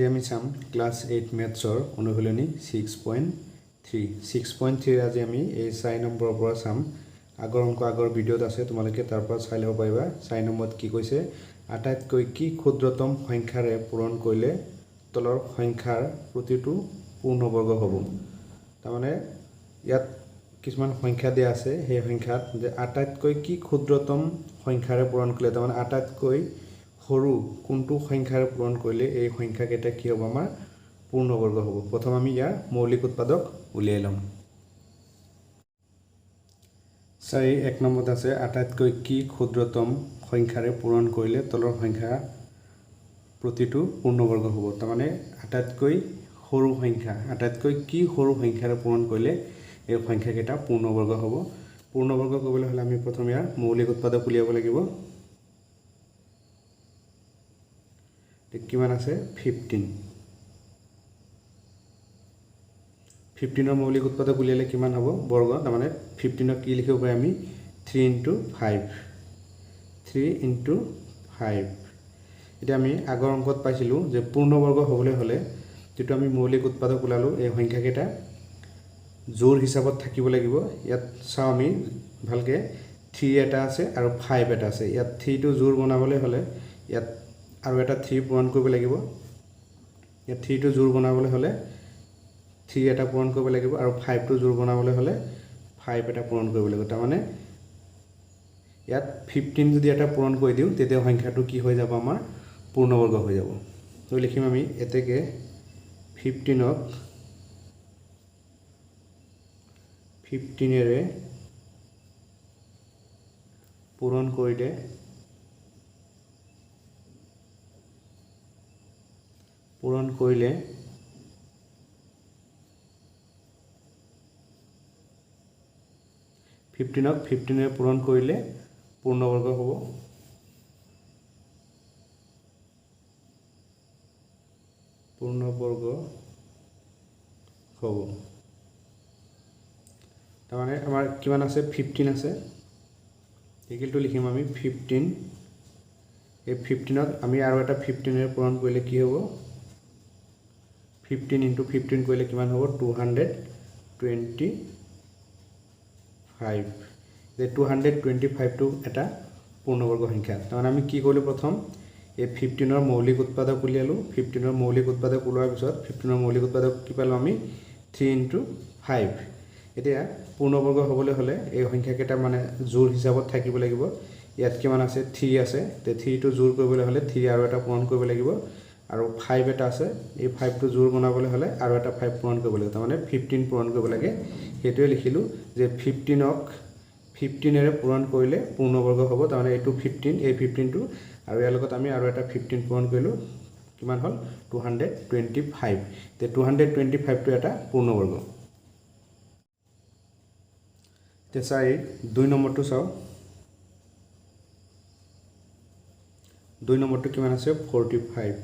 আজি আমি চাম ক্লাস 8 ম্যাথছৰ অনুশীলনী 6.3 6.3 আজি আমি এই 4 নম্বৰৰ পৰা চাম আগৰ অংক আগৰ ভিডিওত আছে তোমালোকে তাৰ পৰা চাই লব পাৰিবা 4 নম্বৰত কি কৈছে আটাইতকৈ কি ক্ষুদ্ৰতম সংখ্যাৰে পূৰণ কৰিলে তলৰ সংখ্যাৰ প্ৰতিটো পূৰ্ণবৰ্গ হ'ব তাৰ মানে ইয়াত কিছুমান সংখ্যা দিয়া আছে সেই সংখ্যাত যে আটাইতকৈ কি ক্ষুদ্ৰতম সংখ্যাৰে পূৰণ কৰিলে তাৰ মানে আটাইতকৈ সৰু কোনটো সংখ্যাৰে পূৰণ কৰিলে এই সংখ্যাকেইটা কি হ'ব আমাৰ পূৰ্ণবৰ্গ হ'ব প্ৰথম আমি ইয়াৰ মৌলিক উৎপাদক উলিয়াই লম চাই এক নম্বৰত আছে আটাইতকৈ কি ক্ষুদ্ৰতম সংখ্যাৰে পূৰণ কৰিলে তলৰ সংখ্যা প্ৰতিটো পূৰ্ণবৰ্গ হ'ব তাৰ মানে আটাইতকৈ সৰু সংখ্যা আটাইতকৈ কি সৰু সংখ্যাৰে পূৰণ কৰিলে এই সংখ্যাকেইটা পূৰ্ণবৰ্গ হ'ব পূৰ্ণবৰ্গ কৰিবলৈ হলে আমি প্ৰথম ইয়াৰ মৌলিক উৎপাদক উলিয়াব লাগিব কিমান আছে 15 15 মৌলিক উৎপাদক উলিয়ালে কিমান হ'ব বৰ্গ তাৰ মানে 15 কি লিখিব পাৰি আমি 3 * 5 3 * 5 এটা আমি আগৰ অংকত পাইছিলো যে পূৰ্ণবৰ্গ হ'বলৈ হলে যেটো আমি মৌলিক উৎপাদক উলালো এই সংখ্যাকেইটা জোৰ হিচাপত থাকিব লাগিব ইয়াত চাও আমি ভালকে 3 এটা আছে আৰু 5 এটা আছে ইয়াত 3 টো জোৰ বনাবলৈ হলে ইয়াত আৰু এটা 3 পূৰণ কৰিব লাগিব ইয়াত 3 টো জোৰ বনাবলৈ হলে 3 এটা পূৰণ কৰিব লাগিব আৰু 5 টো জোৰ বনাবলৈ হলে 5 এটা পূৰণ কৰিব লাগিব তাৰ মানে ইয়াত 15 যদি এটা পূৰণ কৰি দিও তেতিয়া সংখ্যাটো কি হৈ যাব আমাৰ পূৰ্ণবৰ্গ হৈ যাব তো লিখিম আমি এতেকে 15 ক 15 এৰে পূৰণ কৰিলে পূৰণ কৰিলে 15 ক 15 এৰে পূৰণ কৰিলে পূৰ্ণবৰ্গ হ'ব পূৰ্ণবৰ্গ হ'ব তাৰ মানে আমাৰ কিমান আছে 15 আছে ইকুৱেল টু লিখিম আমি 15 এই 15 ক আমি আৰু এটা 15 এৰে পূৰণ কৰিলে কি হ'ব 15 * 15 কৰিলে কিমান হ'ব 225 যে 225 টো এটা পূৰ্ণবৰ্গ সংখ্যা তাৰমানে আমি কি কৰিলো প্ৰথম এই 15 ৰ মৌলিক উৎপাদক উলিয়ালো 15 ৰ মৌলিক উৎপাদক ওলোৱাৰ পিছত 15 ৰ মৌলিক উৎপাদক কি পালো আমি 3 * 5 এতিয়া পূৰ্ণবৰ্গ হ'বলৈ হলে এই সংখ্যাকেইটা মানে জোৰ হিচাপত থাকিব লাগিব ইয়াত কিমান আছে 3 আছে তে 3 টো জোৰ কৰিবলৈ হলে 3 আৰু এটা পূৰণ কৰিব লাগিব আৰু 5 এটা আছে এই 5 টো জোৰ বনাবলৈ হলে আৰু এটা 5 পূৰণ কৰিব লাগিব তাৰ মানে 15 পূৰণ কৰিব লাগে হেতুৱে লিখিলো যে 15 ক 15 এৰে পূৰণ কৰিলে পূৰ্ণবৰ্গ হ'ব তাৰ মানে এটো 15 এই 15 টো আৰু ইয়াৰ লগত আমি আৰু এটা 15 পূৰণ কৰিলো কিমান হল 225 তে 225 টো এটা পূৰ্ণবৰ্গ তে চাই 2 নম্বৰটো চাও 2 নম্বৰটো কিমান আছে 45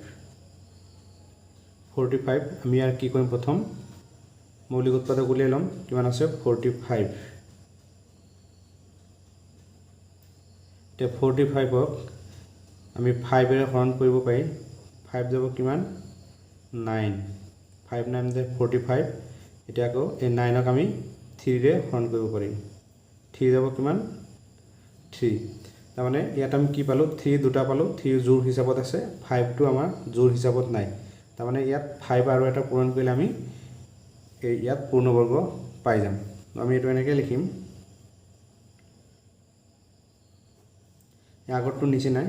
আমি ইয়াৰ কি কৰিম প্ৰথম মৌলিক উৎপাদক উলিয়াই লম কিমান আছে 45 তে 45 ক আমি 5 এৰে হৰণ কৰিব পাৰি 5 যাব কিমান 9 5 9 = 45 এতিয়া আকৌ এই 9 ক আমি 3 ৰে হৰণ কৰিব পাৰিম 3 যাব কিমান 3 তাৰ মানে ইয়াত আমি কি পালো 3 দুটা পালো 3 জোৰ হিচাপত আছে 5 টো আমাৰ জোৰ হিচাপত নাই তাৰ মানে ইয়াত 5 আৰু এটা পূৰণ কৰিলে আমি এই ইয়াত পূৰ্ণবৰ্গ পাই যাম আমি এটো এনেকৈ লিখিম আগৰটো নিচে নাই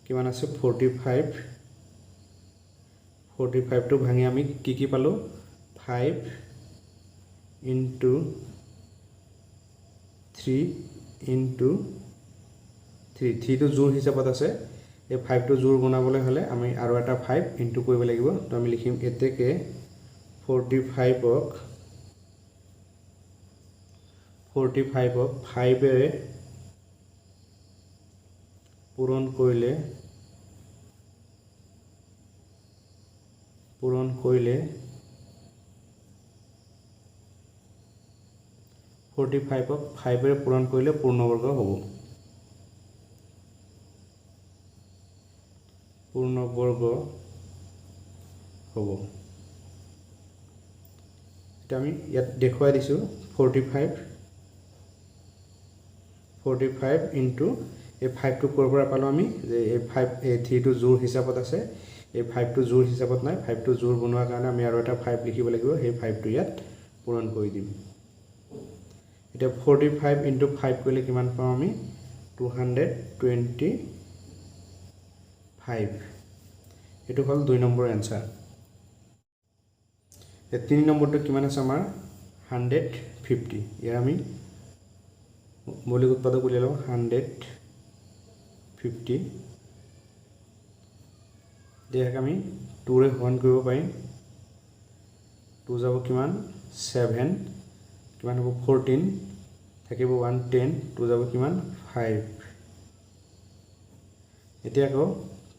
কিমান আছে 45 টো ভাঙি আমি কি পালো 5 * 3 * 3 টো জোৰ হিচাপত আছে এই 5 টো জোৰ বনাবলৈ হলে আমি আৰু এটা 5 ইনটু কৰিব লাগিব তো আমি লিখিম এতেকে 45 ক 5 এৰে পূৰণ কৰিলে 45 ক 5 এৰে পূৰণ কৰিলে পূৰ্ণবৰ্গ হ'ব পূৰ্ণবৰ্গ হ'ব এটা আমি ইয়াত দেখুৱাই দিছোঁ 45 ইনটু এই 5 টো ক'ৰ পৰা পালোঁ আমি যে এই 5 এই 3 টো জোৰ হিচাপত আছে এই 5 টো জোৰ হিচাপত নাই 5 টো জোৰ বনোৱাৰ কাৰণে আমি আৰু এটা 5 লিখিব লাগিব সেই 5 টো ইয়াত পূৰণ কৰি দিম এটা 45 ইনটু 5 কৰিলে কিমান পাম আমি 225 এটো হ'ল 2 নম্বৰ এনসাৰ এই 3 নম্বৰটো কিমান আছে আমাৰ 150 ইয়াৰ আমি মৌলিক উৎপাদক উলিয়াই লওঁ 150 দেখ আমি 2 ৰে হৰণ কৰিব পাৰিম 2 যাব কিমান 7 কিমান হ'ব 14 থাকিব 110 2 যাব কিমান 5 এতিয়া আকৌ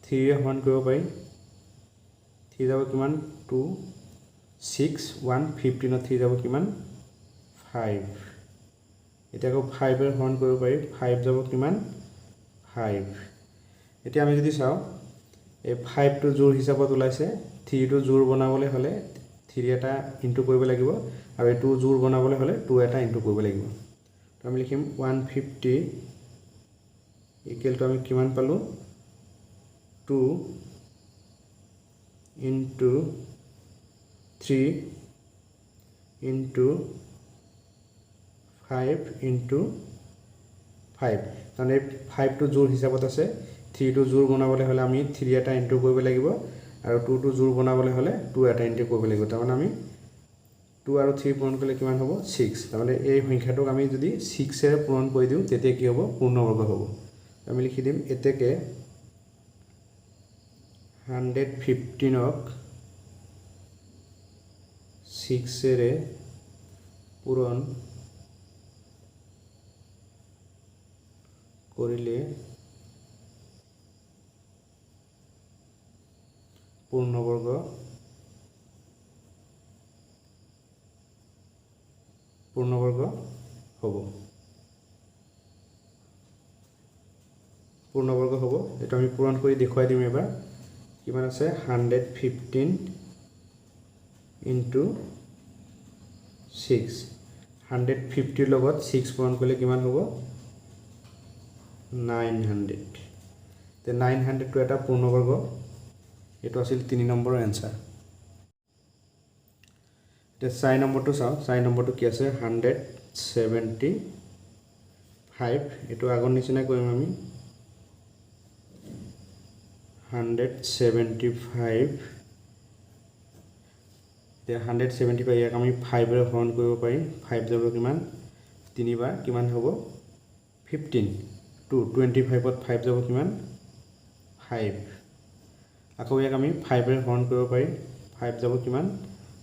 3 ৰে হৰণ কৰিব পাৰিম 3 যাব কিমান 2 6 1 15 3 যাব কিমান 5 এতিয়া আকৌ 5 ৰে হৰণ কৰিব পাৰি 5 যাব কিমান 5 এতিয়া আমি যদি চাওঁ এই 5 টো জোৰ হিচাপত ওলাইছে 3 টো জোৰ বনাবলৈ হলে 3 এটা ইনটু কৰিব লাগিব আৰু এই 2 জোৰ বনাবলৈ হলে 2 এটা ইনটু কৰিব লাগিব তো আমি লিখিম 150 ইকুৱেল টু আমি কিমান পালো 2 ইনটু 3 ইনটু 5 ইনটু 5 মানে 5 টো জোৰ হিচাপত আছে 3 টো জোৰ বনাবলৈ হলে আমি 3 এটা ইনটু কৰিব লাগিব আৰু 2 টো জোৰ বনাবলৈ হলে 2 এটা ইনটু কৰিব লাগিব তাৰমানে আমি 2 আৰু 3 পূৰণ কৰিলে কিমান হ'ব 6 তাৰমানে এই সংখ্যাটোক আমি যদি 6 এৰে পূৰণ কৰি দিওঁ তেতিয়া কি হ'ব পূৰ্ণবৰ্গ হ'ব আমি লিখি দিম এতেকে 115ক 6 এৰে পূৰণ কৰিলে পূৰ্ণবৰ্গ হ'ব পূৰ্ণবৰ্গ হ'ব এটা আমি পূৰণ কৰি দেখুৱাই দিম এবাৰ কিমান আছে 115 ইনটু 6 150 লগত 6 পূৰণ কৰিলে কিমান হ'ব 900 তে 900 টো এটা পূৰ্ণবৰ্গ এটো আছিল 3 নম্বৰৰ এনসাৰ তে 4 নম্বৰটো চাও 4 নম্বৰটো কি আছে 175 এটো আগৰ নিচিনা কৰিম আমি 175 তে 175 ইয়াক আমি 5 ৰে হৰণ কৰিব পাৰিম 5 যাব কিমান 3 বাৰ কিমান হ'ব 15 25 ত 5 যাব কিমান 5 আকৌ ইয়াক আমি 5 ৰে হৰণ কৰিব পাৰিম 5 যাব কিমান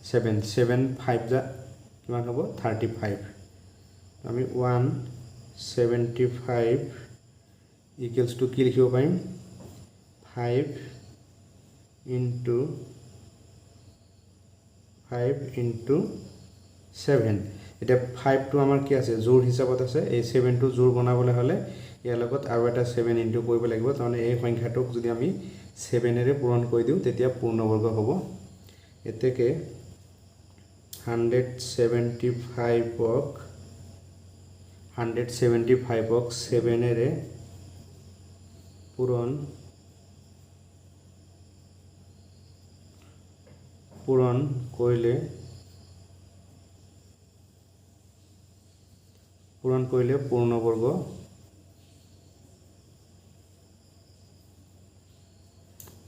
7 5 যা কিমান হ'ব 35 আমি 175 ইকুৱেলছ টু কি লিখিব পাৰিম 5 ইনটু 7 এটা 5 টো আমাৰ কি আছে জোৰ হিচাপত আছে এই 7 টো জোৰ বনাবলৈ হলে ইয়াৰ লগত আৰু এটা 7 ইনটু কৰিব লাগিব তাৰমানে এই সংখ্যাটোক যদি আমি 7 এৰে পূৰণ কৰি দিও তেতিয়া পূৰ্ণবৰ্গ হ'ব এতেকে 175ক 7 এৰে পূৰণ কৰিলে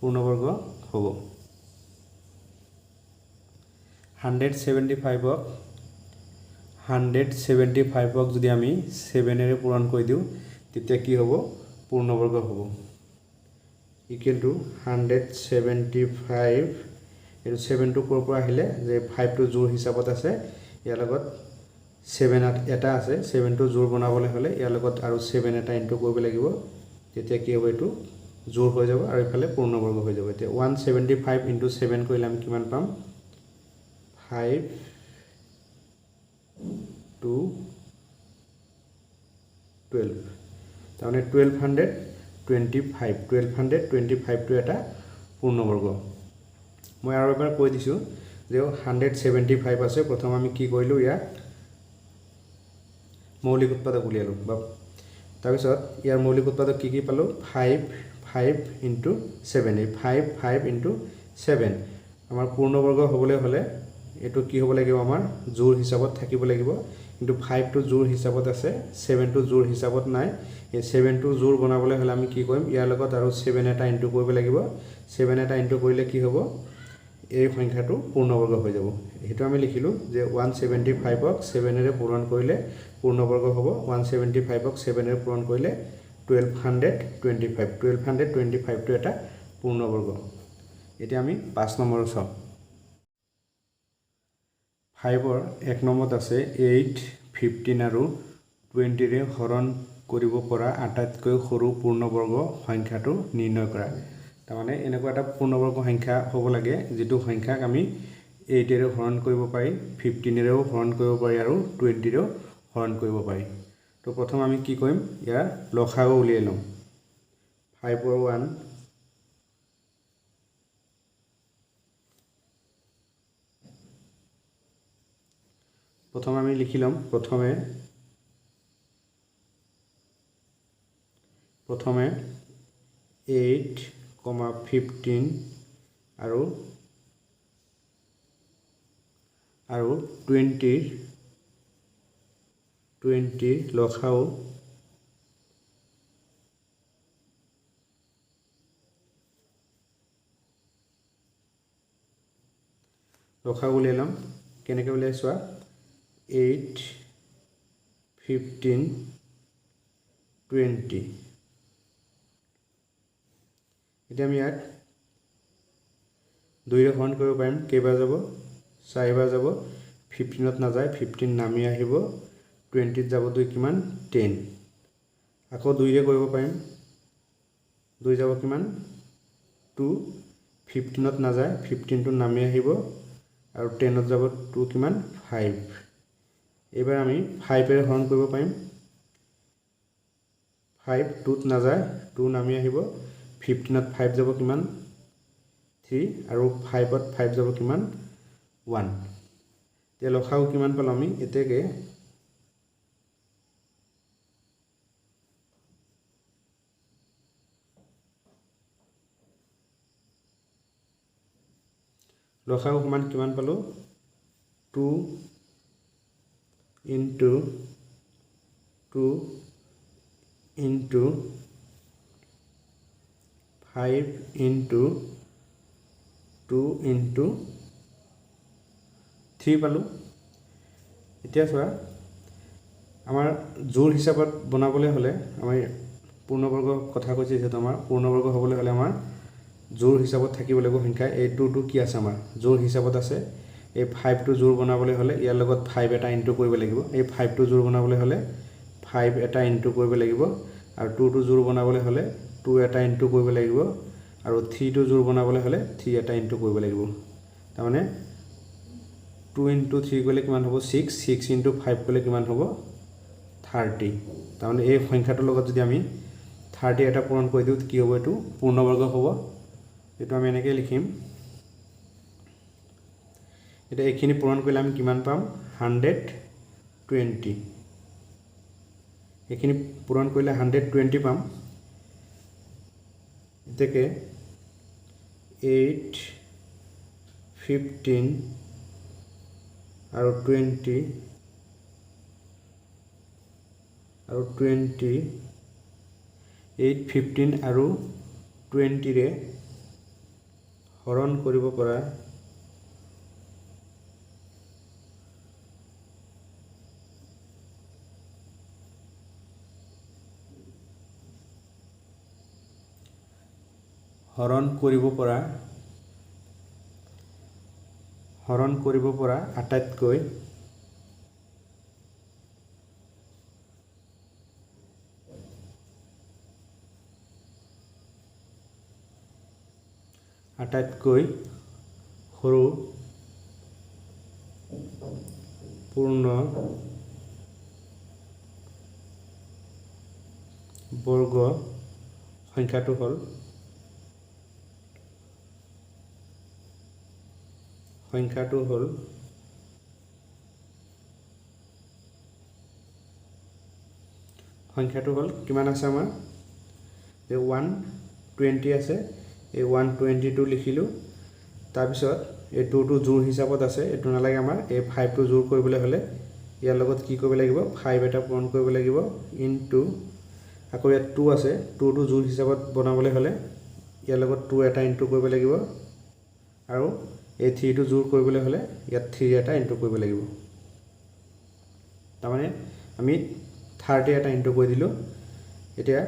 পূৰ্ণবৰ্গ হ'ব 175ক যদি আমি 7 এৰে পূৰণ কৰি দিও তেতিয়া কি হ'ব পূৰ্ণবৰ্গ হ'ব ইকুৱেল টু 175 এটো 7 টো ক'ৰ পৰা আহিলে যে 5 টো জোৰ হিচাপত আছে ইয়াৰ লগত 7 এটা আছে 7 টো জোৰ বনাবলৈ হলে ইয়াৰ লগত আৰু 7 এটা ইনটু কৰিব লাগিব তেতিয়া কি হ'ব এটো জোৰ হৈ যাব আৰু ইফালে পূৰ্ণবৰ্গ হৈ যাব এতিয়া 175 ইনটু 7 কৰিলে আমি কিমান পাম 5 2 12 তাৰমানে 1225 টো এটা পূৰ্ণবৰ্গ মই আৰু এবাৰ কৈ দিছোঁ যে 175 আছে। প্ৰথম আমি কি কৰিলোঁ, ইয়াক মৌলিক উৎপাদক উলিয়ালোঁ বা তাৰপিছত ইয়াৰ মৌলিক উৎপাদক কি পালোঁ, 5 × 7, এই 5 × 7 আমাৰ পূৰ্ণবৰ্গ হ'বলৈ হ'লে এইটো কি হ'ব লাগিব, আমাৰ জোৰ হিচাপত থাকিব লাগিব। কিন্তু 5টো জোৰ হিচাপত আছে, 7টো জোৰ হিচাপত নাই। এই 7টো জোৰ বনাবলৈ হ'লে আমি কি কৰিম, ইয়াৰ লগত আৰু 7 এটা ইনটু কৰিব লাগিব। 7 এটা ইনটু কৰিলে কি হ'ব, এই সংখ্যাটো পূৰ্ণবৰ্গ হৈ যাব। সেইটো আমি লিখিলোঁ যে 175ক 7ৰে পূৰণ কৰিলে পূৰ্ণবৰ্গ হ'ব। 175ক 7ৰে পূৰণ কৰিলে 1225। 1225টো এটা পূৰ্ণবৰ্গ। এতিয়া আমি 5 নম্বৰ চাওঁ। 5ৰ 1 নম্বৰত আছে 8, 15 আৰু 20ৰে হৰণ কৰিব পৰা আটাইতকৈ সৰু পূৰ্ণবৰ্গ সংখ্যাটো নিৰ্ণয় কৰা। তাৰমানে এনেকুৱা এটা পূৰ্ণবৰ্গ সংখ্যা হ'ব লাগে যিটো সংখ্যাক আমি 8ৰে হৰণ কৰিব পাৰি, 15ৰেও হৰণ কৰিব পাৰি আৰু 20ৰেও হৰণ কৰিব পাৰি। তো প্ৰথম আমি কি কৰিম, ইয়াৰ লসাগু উলিয়াই ল'ম। 5ৰ 1, প্ৰথম আমি লিখি ল'ম। প্ৰথমে 8, 15 আৰু 20 লসাগু উলিয়াই ল'ম। কেনেকৈ উলিয়াই চোৱা, 8, 15, 20। এতিয়া আমি ইয়াত 2ৰে হৰণ কৰিব পাৰিম। কেইবাৰ যাব, 4বাৰ যাব। 15ত নাযায়, 15 নামি আহিব। 20ত যাব 2 কিমান, 10। আকৌ 2ৰে কৰিব পাৰিম। 2 যাব কিমান, 2। 15ত নাযায়, 15টো নামি আহিব আৰু 10ত যাব 2 কিমান, 5। এইবাৰ আমি 5ৰে হৰণ কৰিব পাৰিম। 5 2ত নাযায়, 2 নামি আহিব। 15ত 5 যাব কিমান, 3 আৰু 5ত 5 যাব কিমান, 1। এতিয়া লসাগু কিমান পালোঁ আমি, এতেকে লসাগু সমান কিমান পালোঁ, 2 × 2 × 5 × 2 × 3 পালোঁ। এতিয়া চোৱা, আমাৰ জোৰ হিচাপত বনাবলৈ হ'লে, আমাৰ পূৰ্ণবৰ্গ কথা কৈছে যিহেতু, আমাৰ পূৰ্ণবৰ্গ হ'বলৈ হ'লে আমাৰ জোৰ হিচাপত থাকিব লাগিব সংখ্যা। এই 2টো কি আছে, আমাৰ জোৰ হিচাপত আছে। এই 5টো জোৰ বনাবলৈ হ'লে ইয়াৰ লগত 5 এটা ইনটু কৰিব লাগিব। এই 5টো জোৰ বনাবলৈ হ'লে 5 এটা ইনটু কৰিব লাগিব। আৰু 2টো জোৰ বনাবলৈ হ'লে 2 এটা ইনটু কৰিব লাগিব। আৰু 3টো জোৰ বনাবলৈ হ'লে 3 এটা ইনটু কৰিব লাগিব। তাৰমানে 2 × 3 কৰিলে কিমান হ'ব, 6। 6 × 5 কৰিলে কিমান হ'ব, 30। তাৰমানে এই সংখ্যাটোৰ লগত যদি আমি 30 এটা পূৰণ কৰি দিওঁ কি হ'ব, এইটো পূৰ্ণবৰ্গ হ'ব। এইটো আমি এনেকৈ লিখিম। এতিয়া এইখিনি পূৰণ কৰিলে আমি কিমান পাম, 120। এইখিনি পূৰণ কৰিলে 120 পাম। এতেকে 8, 15 আৰু 20 আৰু 20, 8, 15 আৰু 20ৰে হৰণ কৰিব পৰা আটাইতকৈ সৰু পূৰ্ণ বৰ্গ সংখ্যাটো হ'ল সংখ্যাটো হ'ল কিমান আছে আমাৰ এই 120 আছে এই 122 লিখিলোঁ তাৰপিছত এই 2টো জোৰ হিচাপত আছে এইটো নালাগে আমাৰ এই 5টো জোৰ কৰিবলৈ হ'লে ইয়াৰ লগত কি কৰিব লাগিব 5 এটা পূৰণ কৰিব লাগিব ইনটু আকৌ ইয়াত 2 আছে 2টো জোৰ হিচাপত বনাবলৈ হ'লে ইয়াৰ লগত 2 এটা ইনটু কৰিব লাগিব আৰু এই 3টো জোৰ কৰিবলৈ হ'লে ইয়াত 3 এটা ইনটু কৰিব লাগিব তাৰমানে আমি 30 এটা ইনটু কৰি দিলোঁ এতিয়া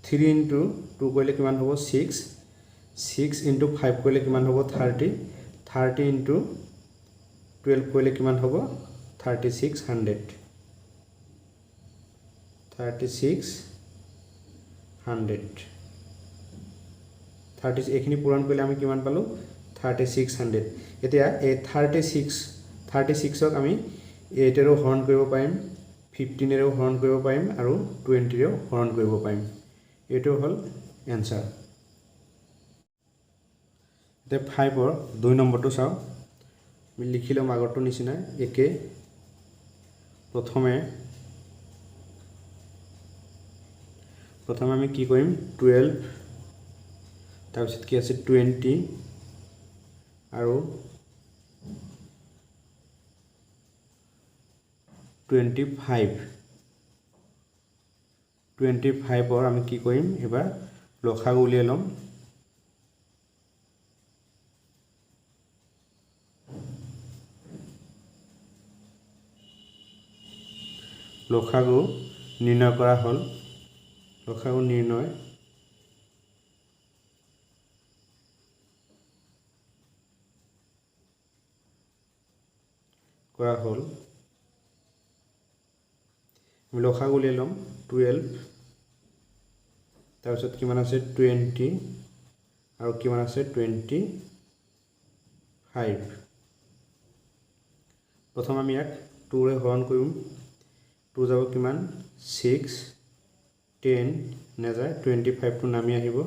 3 ইনটু 2 কৰিলে কিমান হ'ব 6 ইনটু 5 কৰিলে কিমান হ'ব 30 ইনটু 12 কৰিলে কিমান হ'ব 3600 এইখিনি পূৰণ কৰিলে আমি কিমান পালোঁ 3600 এতিয়া এই 36ক আমি 8এৰেও হৰণ কৰিব পাৰিম 15এৰেও হৰণ কৰিব পাৰিম আৰু 20এৰেও হৰণ কৰিব পাৰিম এইটো হ'ল এনসাৰ এতিয়া 5ৰ 2 নম্বৰটো চাওঁ আমি লিখি ল'ম আগৰটো নিচিনা একে প্ৰথমে আমি কি কৰিম 12 তাৰপিছত কি আছে 20 আৰু 25ৰ আমি কি কৰিম এবাৰ লসাগু উলিয়াই ল'ম লসাগু নিৰ্ণয় কৰা হ'ল লসাগু নিৰ্ণয় কৰা হ'ল আমি লসাগু উলিয়াই ল'ম 12 তাৰপিছত কিমান আছে 20 আৰু কিমান আছে 25 প্ৰথম আমি ইয়াক 2ৰে হৰণ কৰিম 2 যাব কিমান 6 10 নেযায় 25টো নামি আহিব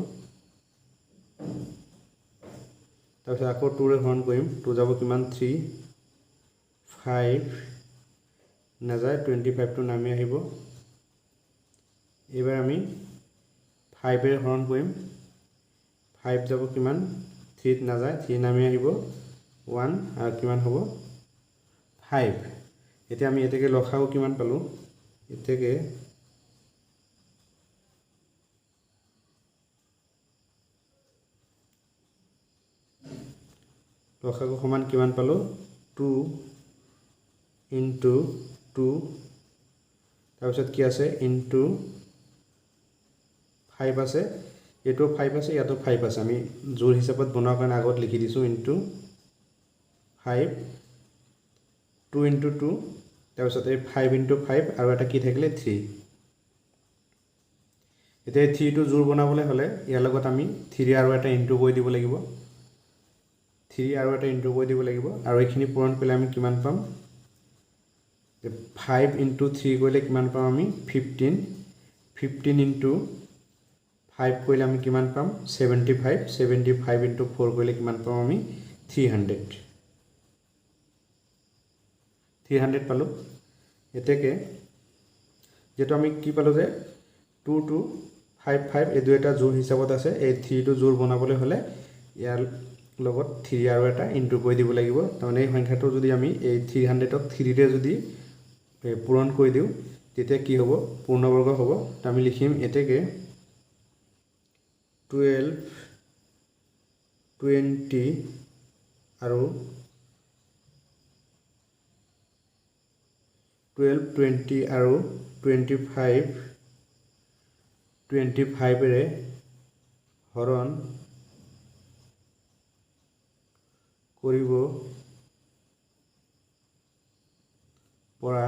তাৰপিছত আকৌ 2ৰে হৰণ কৰিম 2 যাব কিমান 3 5 নেযায় 25টো নামি আহিব এইবাৰ আমি 5ৰে হৰণ কৰিম 5 যাব কিমান 3 নাযায় 3 নামি আহিব 1 আৰু কিমান হ'ব 5 এতিয়া আমি এতেকে লসাগু কিমান পালোঁ এতেকে লসাগু সমান কিমান পালোঁ 2 ইনটু 2 তাৰপিছত কি আছে ইনটু 5 আছে এইটো 5 আছে ইয়াতো 5 আছে আমি জোৰ হিচাপত বনোৱাৰ কাৰণে আগত লিখি দিছোঁ ইনটু 5 2 ইনটু 2 তাৰপিছত এই 5 ইনটু 5 আৰু এটা কি থাকিলে 3 এতিয়া 3টো জোৰ বনাবলৈ হ'লে ইয়াৰ লগত আমি 3 আৰু এটা ইনটু কৰি দিব লাগিব 3 আৰু এটা ইনটু কৰি দিব লাগিব আৰু এইখিনি পূৰণ কৰিলে আমি কিমান পাম 5 ইনটু 3 কৰিলে কিমান পাম আমি 15 ইনটু 5 কৰিলে আমি কিমান পাম 75 ইনটু 4 কৰিলে কিমান পাম আমি 300 পালোঁ এতেকে যেটো আমি কি পালোঁ যে 2 2 5 5 এই দুটা জোৰ হিচাপত আছে এই 3টো জোৰ বনাবলৈ হ'লে ইয়াৰ লগত 3 আৰু এটা ইনটু কৰি দিব লাগিব তাৰমানে এই সংখ্যাটো যদি আমি এই 300ক 3ৰে যদি পূৰণ কৰি দিওঁ তেতিয়া কি হ'ব পূৰ্ণবৰ্গ হ'ব তো আমি লিখিম এতেকে 12 20 আৰু 25ৰে হৰণ কৰিব পৰা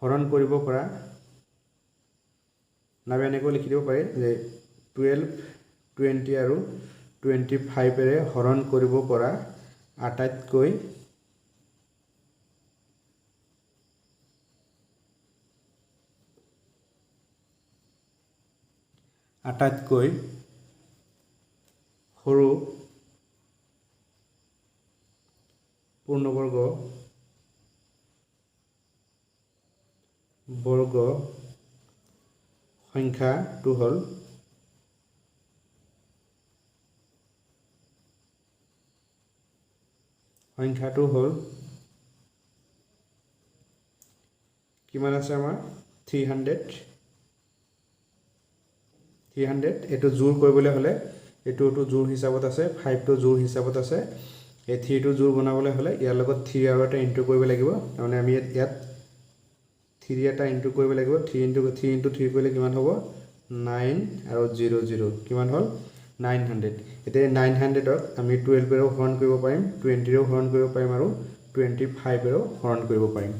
হৰণ কৰিব পৰা নাবে এনেকৈ লিখি দিব পাৰি যে 12 20 আৰু 25ৰে হৰণ কৰিব পৰা আটাইতকৈ সৰু পূৰ্ণবৰ্গ সংখ্যাটো হ'ল কিমান আছে আমাৰ 300 এটো জোৰ কৰিবলৈ হলে এটো জোৰ হিচাপত আছে 5 টো জোৰ হিচাপত আছে এই 3 টো জোৰ বনাবলৈ হলে ইয়াৰ লগত 3 আৰু এটা ইনটু কৰিব লাগিব মানে আমি ইয়াত 3 এটা ইনটু কৰিব লাগিব 3 ইনটু 3 কৰিলে কিমান হ'ব 9 আৰু 0 0 কিমান হ'ল 900 এতিয়া 900 ক আমি 12 এৰো হৰণ কৰিব পাৰিম 20 এৰো হৰণ কৰিব পাৰিম আৰু 25 এৰো হৰণ কৰিব পাৰিম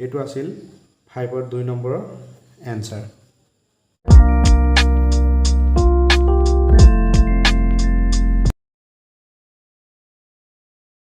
এটো আছিল 5 ৰ 2 নম্বৰৰ এনসাৰ